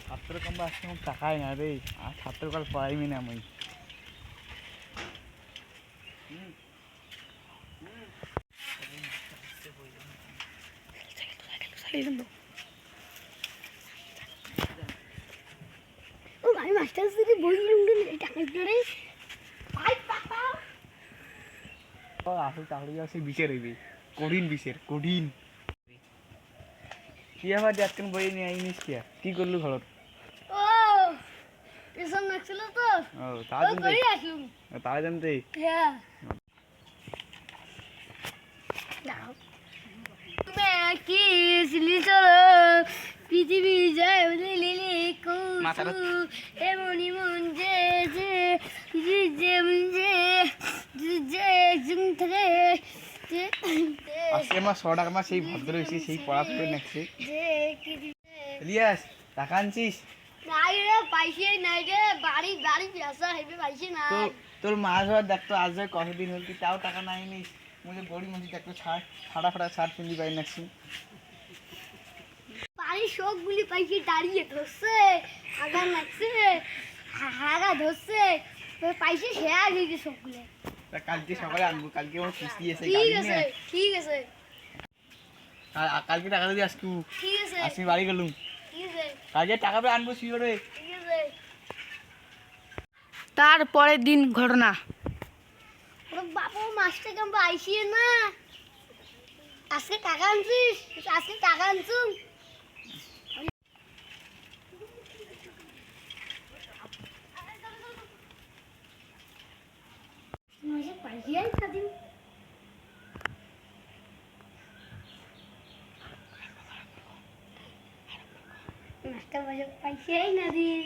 ছাত্র কম আজকে আমার টাকাই না রে, আর ছাত্রকাল পড়াইবি না আমি। আমি মাস্টার সাথে বই টাকা ধরে আসল চাকরি আছে বিশের হইবে, কঠিন বিশের কঠিন। কি আবার আজকে বই নিয়ে আইনিস কি করলু ঘর? ও এসব নাকছিল তো ও তাই করে আসলুম। তাই জানতে হ্যাঁ দাও তুমি কি সিলিছ পৃথিবী যায় লিলি মাথাটা এমনি মন যে যে যে যে যে যে জুম থেকে আজকে আমার 100 টাকা সেই ভদ্র হয়েছে, সেই পড়াশোনা নেছে। যে কি এলিয়াস টাকা আনছিস? নাই রে পাইছে নাই রে, বাড়ি বাড়ি পেশা হেবে পাইছে না। তো তোর মাছ ধর দেখতো আজ ধর কতদিন হল, তুই তাও টাকা নাই নিস। মুঝে গরিব মানুষ দেখতো ছাড় ফাটা ফাটা ছাড় পিন্দি পাই নাকছি। বাড়ির সবগুলি পাইছে দাঁড়িয়ে ধরছে, আগা লাগছে, হাগা ধরছে, পাইছে শেয়া গেছে সবগুলো। তা কালকে সকালে আনবো, কালকে আমার কিস্তি এসে ঠিক আছে ঠিক আছে কালকে টাকা দিয়ে আসতু। ঠিক আছে আসি বাড়ি গেলুম, ঠিক আছে কালকে টাকা পেয়ে আনবো শিওরে। ঠিক আছে। তারপরের দিন ঘটনা। ওর বাবা মাস্টার কাম আইসিয়ে না, আজকে টাকা আনছিস, আজকে টাকা আনছুম। মাস্টার বাজে পাইছে না দিন